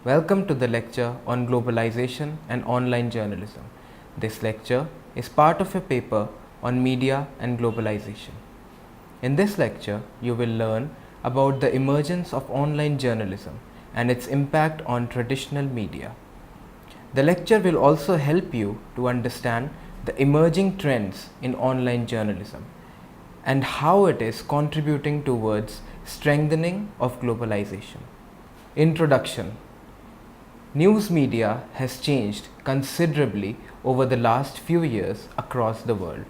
Welcome to the lecture on globalization and online journalism. This lecture is part of a paper on media and globalization. In this lecture, you will learn about the emergence of online journalism and its impact on traditional media. The lecture will also help you to understand the emerging trends in online journalism and how it is contributing towards strengthening of globalization. Introduction. News media has changed considerably over the last few years across the world.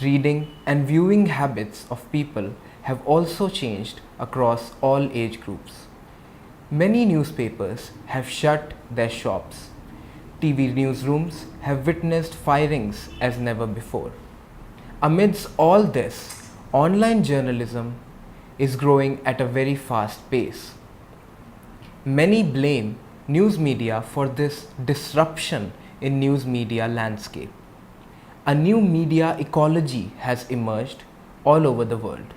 Reading and viewing habits of people have also changed across all age groups. Many newspapers have shut their shops. TV newsrooms have witnessed firings as never before. Amidst all this, online journalism is growing at a very fast pace. Many blame news media for this disruption in news media landscape. A new media ecology has emerged all over the world.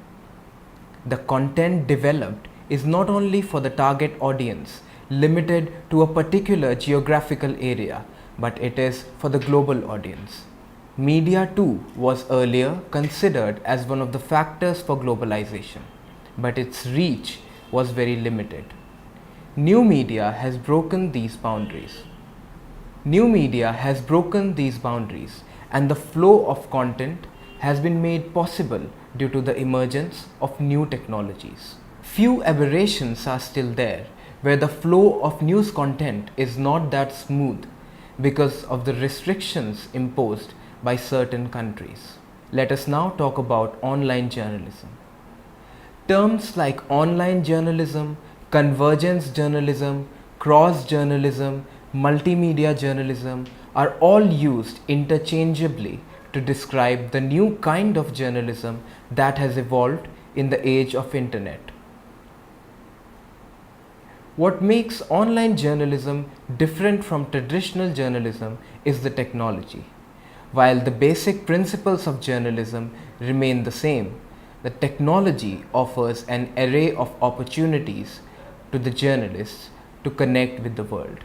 The content developed is not only for the target audience limited to a particular geographical area, but it is for the global audience. Media too was earlier considered as one of the factors for globalization, but its reach was very limited. New media has broken these boundaries. New media has broken these boundaries, and the flow of content has been made possible due to the emergence of new technologies. Few aberrations are still there, where the flow of news content is not that smooth because of the restrictions imposed by certain countries. Let us now talk about online journalism. Terms like online journalism, convergence journalism, cross journalism, multimedia journalism are all used interchangeably to describe the new kind of journalism that has evolved in the age of internet. What makes online journalism different from traditional journalism is the technology. While the basic principles of journalism remain the same, the technology offers an array of opportunities to the journalists to connect with the world.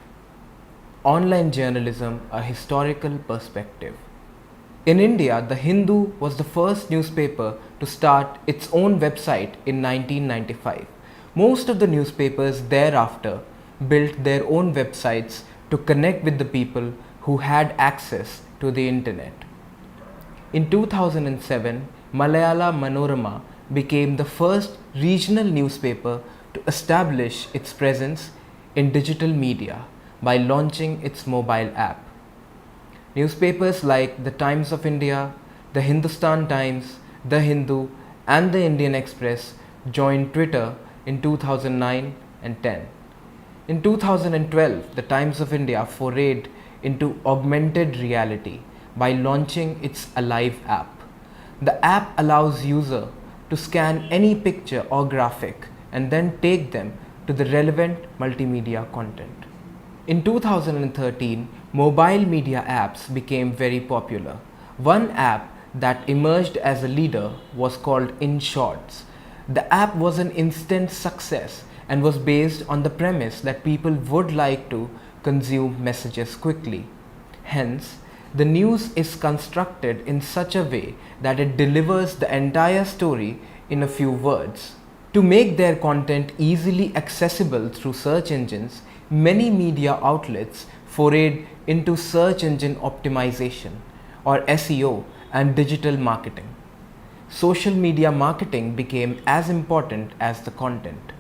Online journalism, a historical perspective. In India, The Hindu was the first newspaper to start its own website in 1995. Most of the newspapers thereafter built their own websites to connect with the people who had access to the internet. In 2007, Malayala Manorama became the first regional newspaper to establish its presence in digital media by launching its mobile app. Newspapers like the Times of India, the Hindustan Times, the Hindu, and the Indian Express joined Twitter in 2009 and 10. In 2012, the Times of India forayed into augmented reality by launching its Alive app. The app allows user to scan any picture or graphic and then take them to the relevant multimedia content. In 2013, mobile media apps became very popular. One app that emerged as a leader was called InShorts. The app was an instant success and was based on the premise that people would like to consume messages quickly. Hence, the news is constructed in such a way that it delivers the entire story in a few words. To make their content easily accessible through search engines, many media outlets forayed into search engine optimization or SEO and digital marketing. Social media marketing became as important as the content.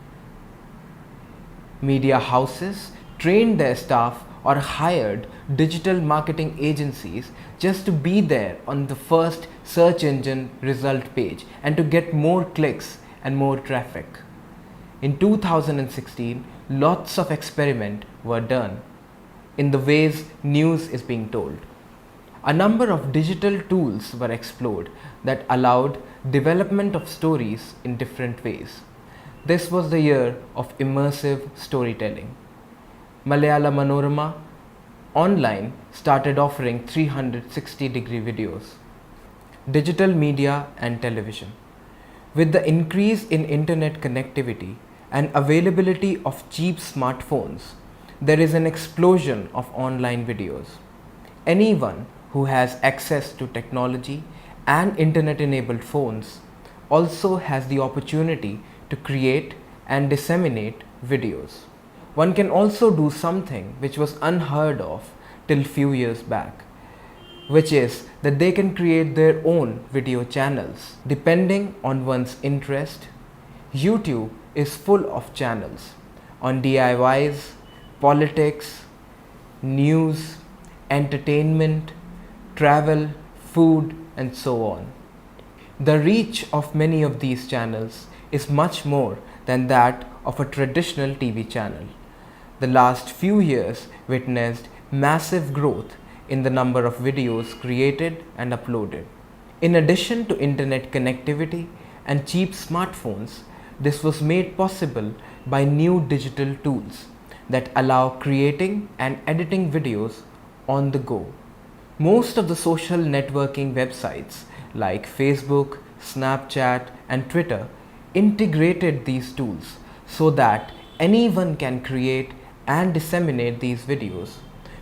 Media houses trained their staff or hired digital marketing agencies just to be there on the first search engine result page and to get more clicks and more traffic. In 2016, lots of experiments were done in the ways news is being told. A number of digital tools were explored that allowed development of stories in different ways. This was the year of immersive storytelling. Malayala Manorama online started offering 360-degree videos. Digital media and television. With the increase in internet connectivity and availability of cheap smartphones, there is an explosion of online videos. Anyone who has access to technology and internet-enabled phones also has the opportunity to create and disseminate videos. One can also do something which was unheard of till few years back, which is that they can create their own video channels depending on one's interest. YouTube is full of channels on DIYs, politics, news, entertainment, travel, food, and so on. The reach of many of these channels is much more than that of a traditional TV channel. The last few years witnessed massive growth in the number of videos created and uploaded. In addition to internet connectivity and cheap smartphones, this was made possible by new digital tools that allow creating and editing videos on the go. Most of the social networking websites like Facebook, Snapchat, and Twitter integrated these tools so that anyone can create and disseminate these videos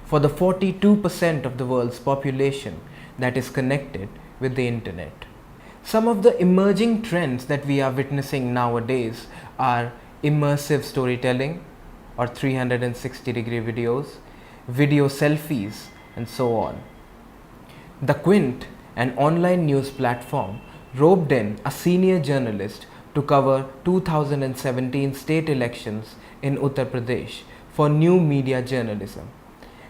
for the 42% of the world's population that is connected with the internet. Some of the emerging trends that we are witnessing nowadays are immersive storytelling or 360-degree videos, video selfies, and so on. The Quint, an online news platform, roped in a senior journalist to cover 2017 state elections in Uttar Pradesh for new media journalism,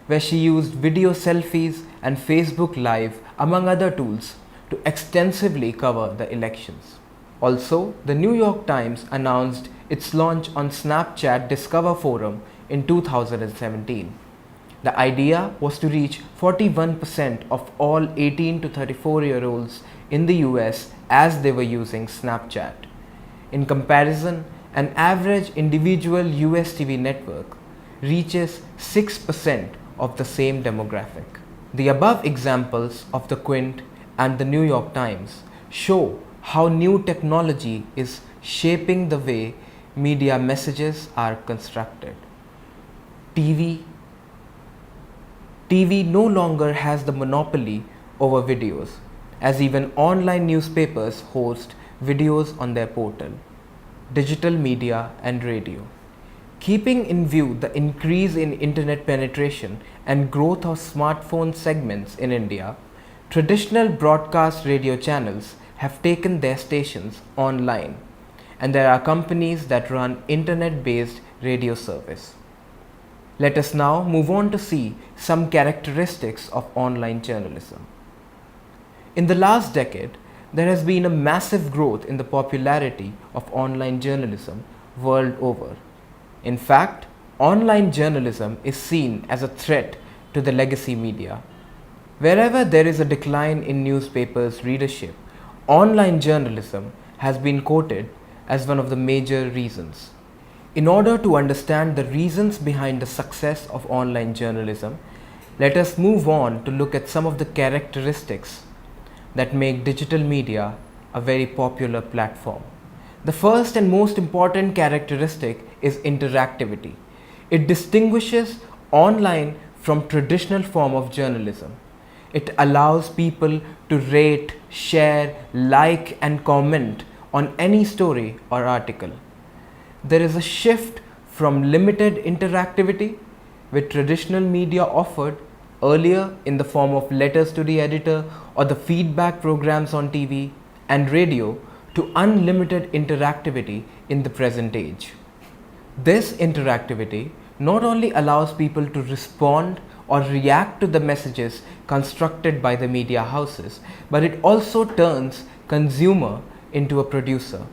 where she used video selfies and Facebook Live among other tools to extensively cover the elections. Also, the New York Times announced its launch on Snapchat Discover Forum in 2017. The idea was to reach 41% of all 18 to 34-year-olds in the US as they were using Snapchat. In comparison, an average individual US TV network reaches 6% of the same demographic. The above examples of the Quint and the New York Times show how new technology is shaping the way media messages are constructed. TV no longer has the monopoly over videos, as even online newspapers host videos on their portal, digital media and radio. Keeping in view the increase in internet penetration and growth of smartphone segments in India, traditional broadcast radio channels have taken their stations online, and there are companies that run internet-based radio service. Let us now move on to see some characteristics of online journalism. In the last decade, there has been a massive growth in the popularity of online journalism world over. In fact, online journalism is seen as a threat to the legacy media. Wherever there is a decline in newspapers' readership, online journalism has been quoted as one of the major reasons. In order to understand the reasons behind the success of online journalism, let us move on to look at some of the characteristics that make digital media a very popular platform. The first and most important characteristic is interactivity. It distinguishes online from traditional form of journalism. It allows people to rate, share, like, and comment on any story or article. There is a shift from limited interactivity, which traditional media offered earlier in the form of letters to the editor or the feedback programs on TV and radio, to unlimited interactivity in the present age. This interactivity not only allows people to respond or react to the messages constructed by the media houses, but it also turns consumer into a producer,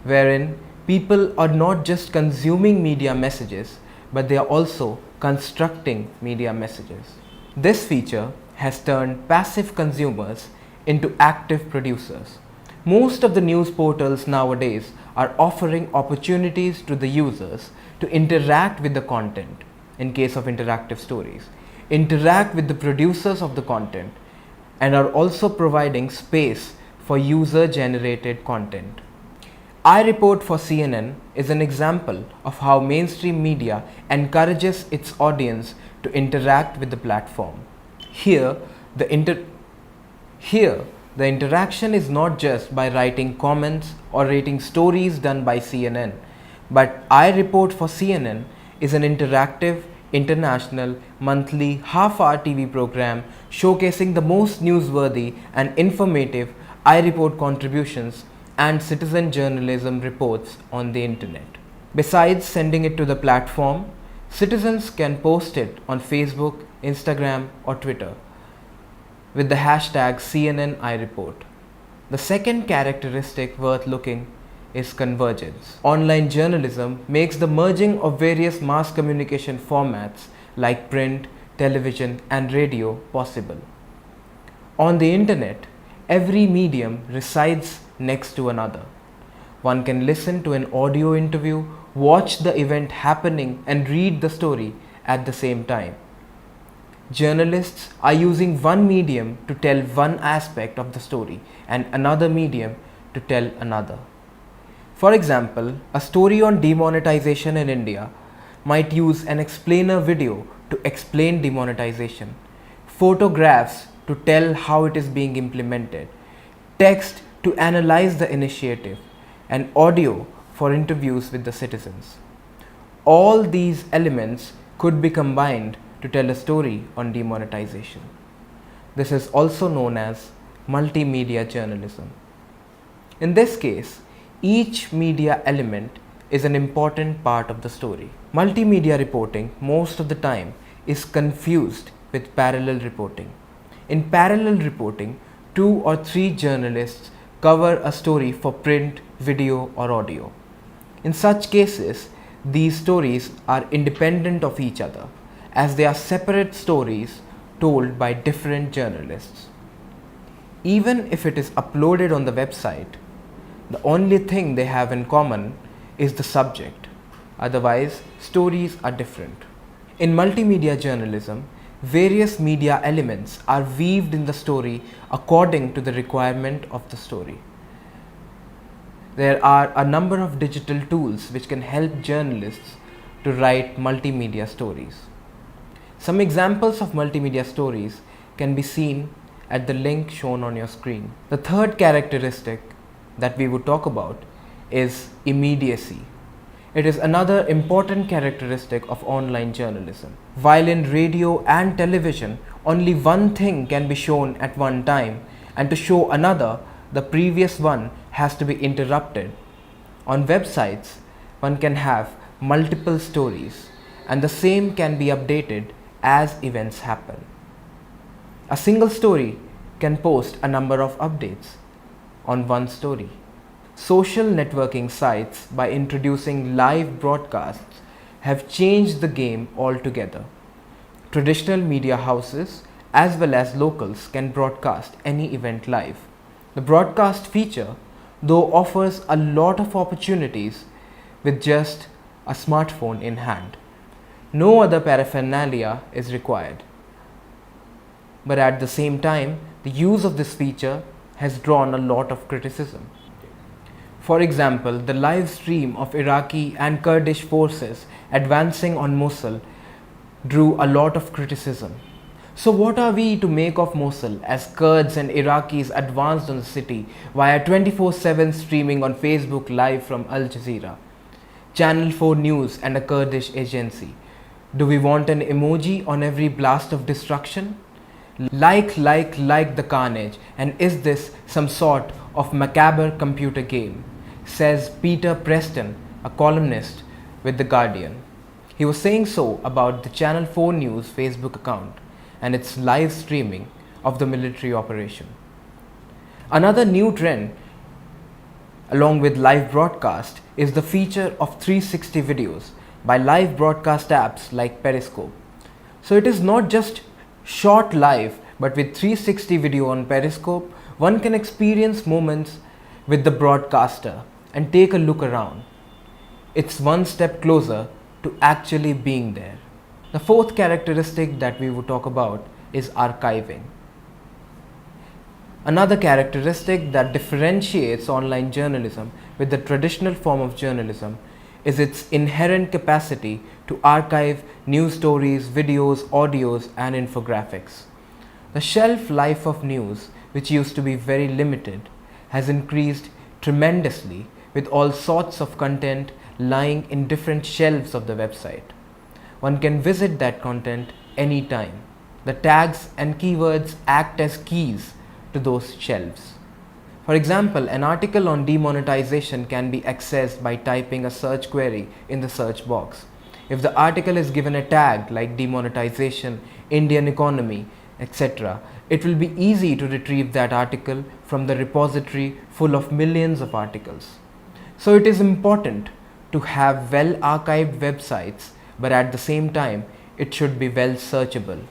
wherein people are not just consuming media messages, but they are also constructing media messages. This feature has turned passive consumers into active producers. Most of the news portals nowadays are offering opportunities to the users to interact with the content, in case of interactive stories, interact with the producers of the content, and are also providing space for user-generated content. I Report for CNN is an example of how mainstream media encourages its audience to interact with the platform. Here, the interaction is not just by writing comments or rating stories done by CNN, but I Report for CNN is an interactive, international, monthly half-hour TV program showcasing the most newsworthy and informative I Report contributions and citizen journalism reports on the internet. Besides sending it to the platform, citizens can post it on Facebook, Instagram, or Twitter with the hashtag CNNIReport. The second characteristic worth looking is convergence. Online journalism makes the merging of various mass communication formats like print, television, and radio possible. On the internet, every medium resides next to another. One can listen to an audio interview, watch the event happening, and read the story at the same time. Journalists are using one medium to tell one aspect of the story and another medium to tell another. For example, a story on demonetization in India might use an explainer video to explain demonetization, photographs to tell how it is being implemented, text to analyze the initiative, and audio for interviews with the citizens. All these elements could be combined to tell a story on demonetization. This is also known as multimedia journalism. In this case, each media element is an important part of the story. Multimedia reporting most of the time is confused with parallel reporting. In parallel reporting, 2 or 3 journalists cover a story for print, video, or audio. In such cases, these stories are independent of each other, as they are separate stories told by different journalists. Even if it is uploaded on the website, the only thing they have in common is the subject. Otherwise, stories are different. In multimedia journalism, various media elements are weaved in the story according to the requirement of the story. There are a number of digital tools which can help journalists to write multimedia stories. Some examples of multimedia stories can be seen at the link shown on your screen. The third characteristic that we would talk about is immediacy. It is another important characteristic of online journalism. While in radio and television, only one thing can be shown at one time, and to show another, the previous one has to be interrupted. On websites, one can have multiple stories, and the same can be updated as events happen. A single story can post a number of updates on one story. Social networking sites, by introducing live broadcasts, have changed the game altogether. Traditional media houses as well as locals can broadcast any event live. The broadcast feature, though, offers a lot of opportunities with just a smartphone in hand. No other paraphernalia is required. But at the same time, the use of this feature has drawn a lot of criticism. For example, the live stream of Iraqi and Kurdish forces advancing on Mosul drew a lot of criticism. So what are we to make of Mosul as Kurds and Iraqis advanced on the city via 24/7 streaming on Facebook Live from Al Jazeera, Channel 4 News, and a Kurdish agency? Do we want an emoji on every blast of destruction? Like the carnage, and is this some sort of macabre computer game? Says Peter Preston, a columnist with The Guardian. He was saying so about the Channel 4 News Facebook account and its live streaming of the military operation. Another new trend, along with live broadcast, is the feature of 360 videos by live broadcast apps like Periscope. So it is not just short live, but with 360 video on Periscope, one can experience moments with the broadcaster and take a look around. It's one step closer to actually being there. The fourth characteristic that we would talk about is archiving. Another characteristic that differentiates online journalism with the traditional form of journalism is its inherent capacity to archive news stories, videos, audios, and infographics. The shelf life of news, which used to be very limited, has increased tremendously with all sorts of content lying in different shelves of the website. One can visit that content anytime. The tags and keywords act as keys to those shelves. For example, an article on demonetization can be accessed by typing a search query in the search box. If the article is given a tag like demonetization, Indian economy, etc., it will be easy to retrieve that article from the repository full of millions of articles. So it is important to have well archived websites, but at the same time, it should be well searchable.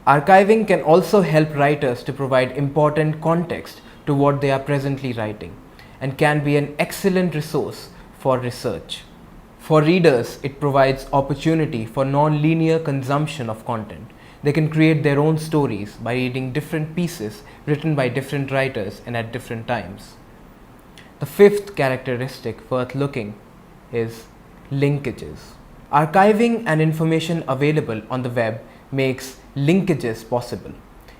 Archiving can also help writers to provide important context to what they are presently writing and can be an excellent resource for research. For readers, it provides opportunity for non-linear consumption of content. They can create their own stories by reading different pieces written by different writers and at different times. The fifth characteristic worth looking is linkages. Archiving and information available on the web makes linkages possible.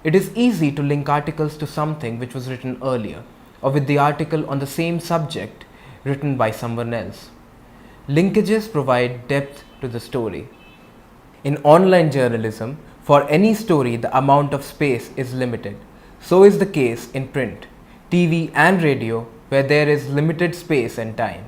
It is easy to link articles to something which was written earlier or with the article on the same subject written by someone else. Linkages provide depth to the story. In online journalism, for any story, the amount of space is limited. So is the case in print, TV and radio, where there is limited space and time.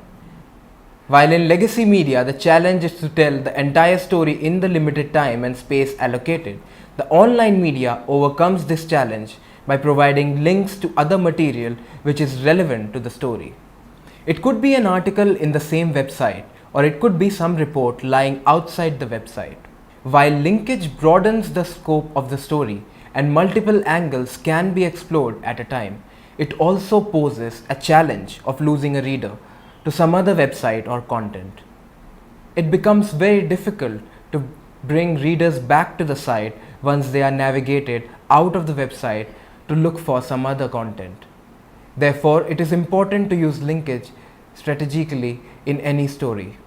While in legacy media, the challenge is to tell the entire story in the limited time and space allocated, the online media overcomes this challenge by providing links to other material which is relevant to the story. It could be an article in the same website, or it could be some report lying outside the website. While linkage broadens the scope of the story and multiple angles can be explored at a time, it also poses a challenge of losing a reader to some other website or content. It becomes very difficult to bring readers back to the site once they are navigated out of the website to look for some other content. Therefore, it is important to use linkage strategically in any story.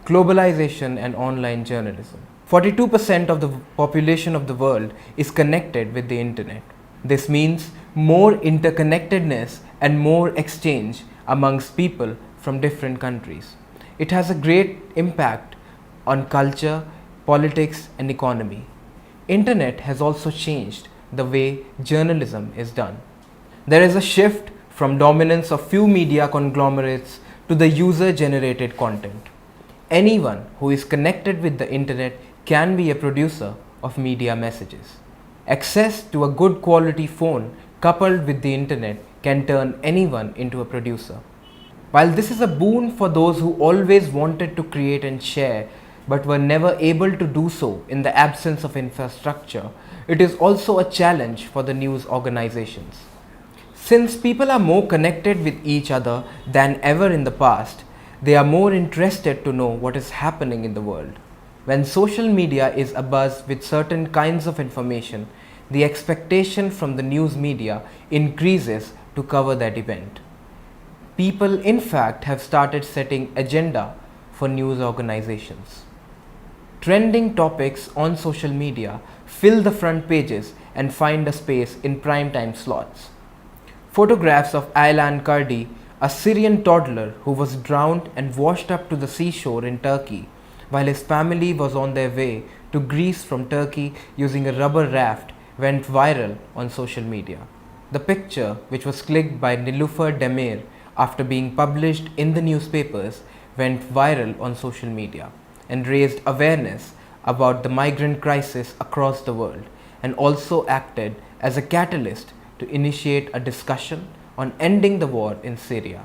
Globalization and online journalism. 42% of the population of the world is connected with the internet. This means more interconnectedness and more exchange amongst people from different countries. It has a great impact on culture, politics, and economy. Internet has also changed the way journalism is done. There is a shift from dominance of few media conglomerates to the user-generated content. Anyone who is connected with the internet can be a producer of media messages. Access to a good quality phone coupled with the internet can turn anyone into a producer. While this is a boon for those who always wanted to create and share but were never able to do so in the absence of infrastructure, it is also a challenge for the news organizations. Since people are more connected with each other than ever in the past, they are more interested to know what is happening in the world. When social media is abuzz with certain kinds of information, the expectation from the news media increases to cover that event. People, in fact, have started setting agenda for news organizations. Trending topics on social media fill the front pages and find a space in primetime slots. Photographs of Aylan Kurdi, a Syrian toddler who was drowned and washed up to the seashore in Turkey, while his family was on their way to Greece from Turkey using a rubber raft, went viral on social media. The picture, which was clicked by Nilüfer Demir after being published in the newspapers, went viral on social media and raised awareness about the migrant crisis across the world, and also acted as a catalyst to initiate a discussion on ending the war in Syria.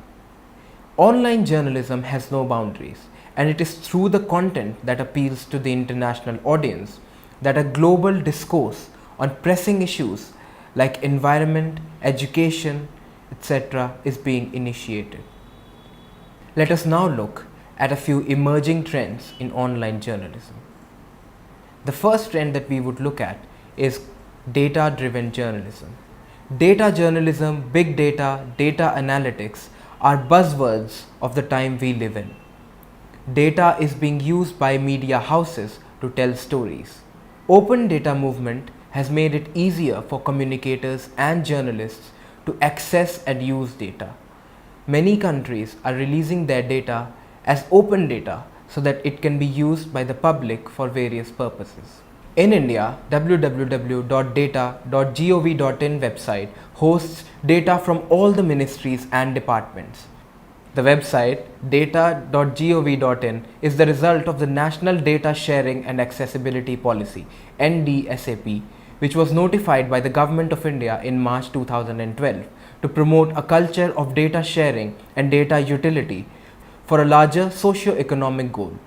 Online journalism has no boundaries, and it is through the content that appeals to the international audience that a global discourse on pressing issues like environment, education, etc. is being initiated. Let us now look at a few emerging trends in online journalism. The first trend that we would look at is data-driven journalism. Data journalism, big data, data analytics are buzzwords of the time we live in. Data is being used by media houses to tell stories. Open data movement has made it easier for communicators and journalists to access and use data. Many countries are releasing their data as open data so that it can be used by the public for various purposes. In India, www.data.gov.in website hosts data from all the ministries and departments. The website data.gov.in is the result of the National Data Sharing and Accessibility Policy (NDSAP), which was notified by the Government of India in March 2012 to promote a culture of data sharing and data utility for a larger socio-economic goal.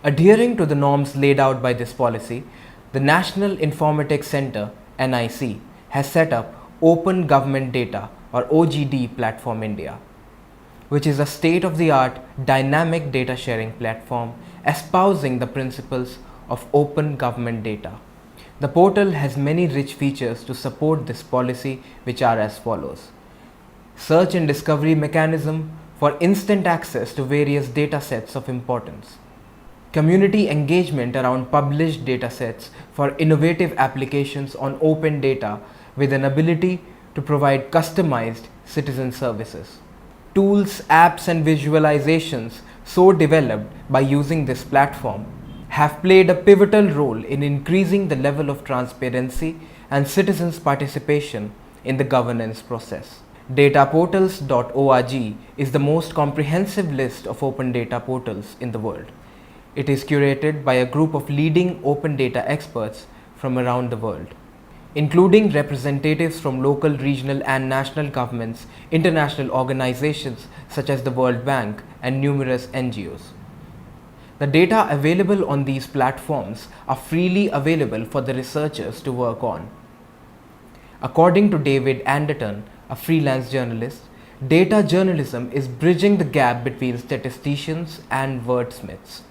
Adhering to the norms laid out by this policy, the National Informatics Center (NIC) has set up Open Government Data or OGD Platform India, which is a state-of-the-art dynamic data sharing platform espousing the principles of open government data. The portal has many rich features to support this policy, which are as follows: search and discovery mechanism for instant access to various data sets of importance, community engagement around published data sets for innovative applications on open data with an ability to provide customized citizen services. Tools, apps and visualizations so developed by using this platform have played a pivotal role in increasing the level of transparency and citizens' participation in the governance process. Dataportals.org is the most comprehensive list of open data portals in the world. It is curated by a group of leading open data experts from around the world, including representatives from local, regional and national governments, international organizations such as the World Bank and numerous NGOs. The data available on these platforms are freely available for the researchers to work on. According to David Anderton, a freelance journalist, data journalism is bridging the gap between statisticians and wordsmiths.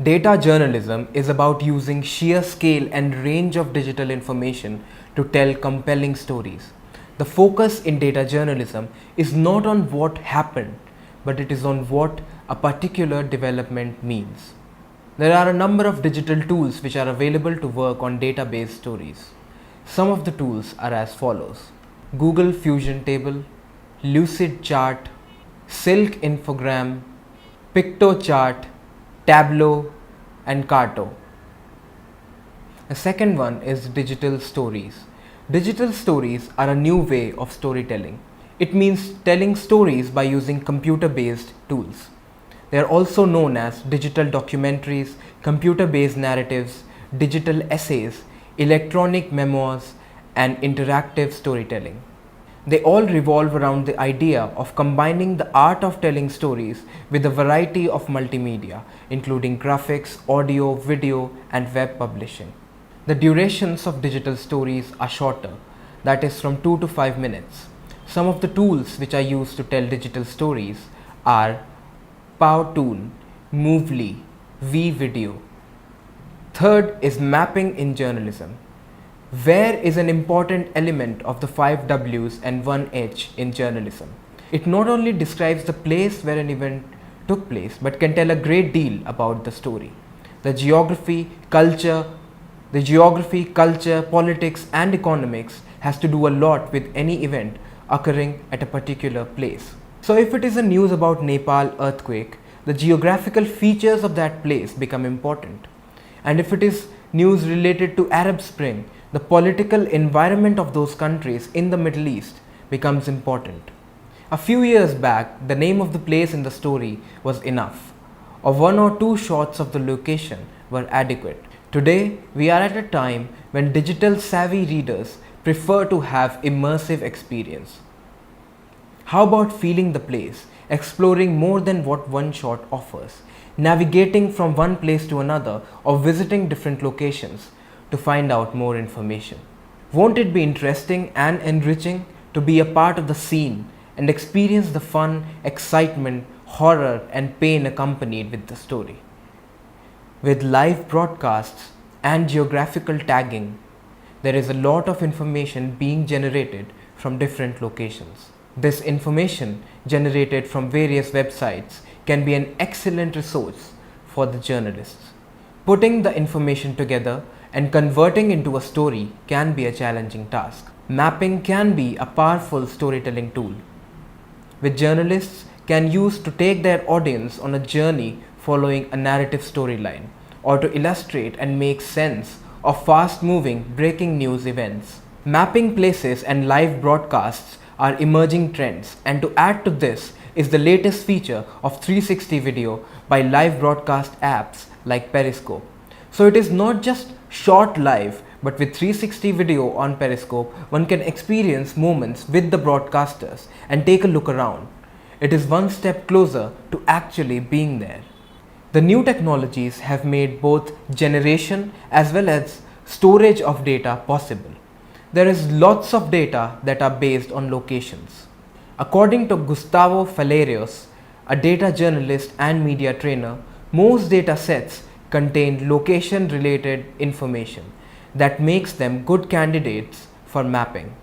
Data journalism is about using sheer scale and range of digital information to tell compelling stories. The focus in data journalism is not on what happened, but it is on what a particular development means. There are a number of digital tools which are available to work on database stories. Some of the tools are as follows: Google Fusion Table, Lucid Chart, Silk Infogram, PictoChart, Tableau and Carto. The second one is digital stories. Digital stories are a new way of storytelling. It means telling stories by using computer-based tools. They are also known as digital documentaries, computer-based narratives, digital essays, electronic memoirs, and interactive storytelling. They all revolve around the idea of combining the art of telling stories with a variety of multimedia, including graphics, audio, video, and web publishing. The durations of digital stories are shorter, that is from 2 to 5 minutes. Some of the tools which are used to tell digital stories are Powtoon, Movely, vVideo. Third is mapping in journalism. Where is an important element of the 5 W's and 1 H in journalism. It not only describes the place where an event took place, but can tell a great deal about the story. The geography, culture, politics and economics has to do a lot with any event occurring at a particular place. So if it is a news about Nepal earthquake, the geographical features of that place become important. And if it is news related to Arab Spring, the political environment of those countries in the Middle East becomes important. A few years back, the name of the place in the story was enough, or 1 or 2 shots of the location were adequate. Today, we are at a time when digital savvy readers prefer to have immersive experience. How about feeling the place, exploring more than what one shot offers, navigating from one place to another or visiting different locations to find out more information? Won't it be interesting and enriching to be a part of the scene and experience the fun, excitement, horror and pain accompanied with the story? With live broadcasts and geographical tagging, there is a lot of information being generated from different locations. This information generated from various websites can be an excellent resource for the journalists. Putting the information together and converting into a story can be a challenging task. Mapping can be a powerful storytelling tool, which journalists can use to take their audience on a journey following a narrative storyline, or to illustrate and make sense of fast-moving breaking news events. Mapping places and live broadcasts are emerging trends, and to add to this is the latest feature of 360 video by live broadcast apps like Periscope. So it is not just short live, but with 360 video on Periscope, one can experience moments with the broadcasters and take a look around. It is one step closer to actually being there. The new technologies have made both generation as well as storage of data possible. There is lots of data that are based on locations. According to Gustavo Falerios, a data journalist and media trainer, most data sets contain location-related information that makes them good candidates for mapping.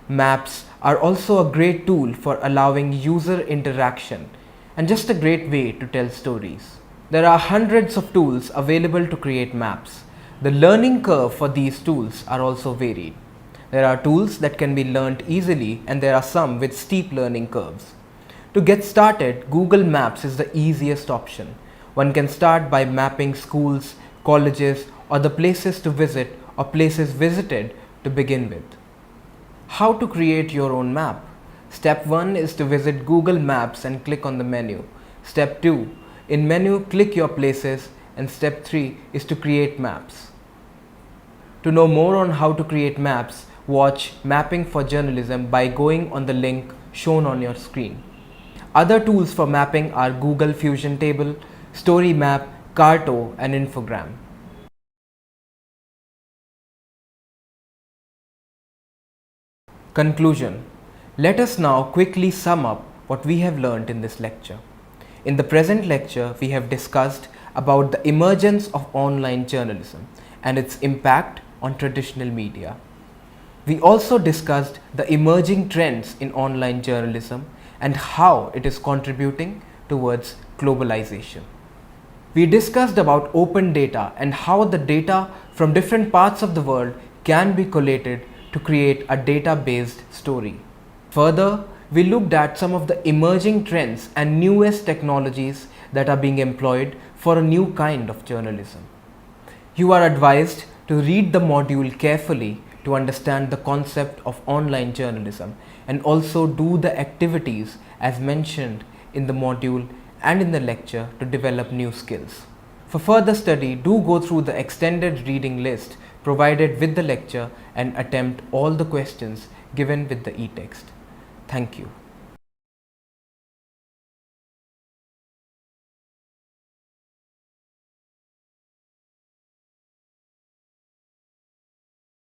Maps are also a great tool for allowing user interaction and just a great way to tell stories. There are hundreds of tools available to create maps. The learning curve for these tools are also varied. There are tools that can be learned easily, and there are some with steep learning curves. To get started, Google Maps is the easiest option. One can start by mapping schools, colleges, or the places to visit or places visited to begin with. How to create your own map? Step 1 is to visit Google Maps and click on the menu. Step 2, in menu click your places, and step 3 is to create maps. To know more on how to create maps, watch Mapping for Journalism by going on the link shown on your screen. Other tools for mapping are Google Fusion Table, Story Map, Carto, and Infogram. Conclusion. Let us now quickly sum up what we have learned in this lecture. In the present lecture, we have discussed about the emergence of online journalism and its impact on traditional media. We also discussed the emerging trends in online journalism and how it is contributing towards globalization. We discussed about open data and how the data from different parts of the world can be collated to create a data-based story. Further, we looked at some of the emerging trends and newest technologies that are being employed for a new kind of journalism. You are advised to read the module carefully to understand the concept of online journalism, and also do the activities as mentioned in the module and in the lecture to develop new skills. For further study, do go through the extended reading list provided with the lecture and attempt all the questions given with the e-text. Thank you.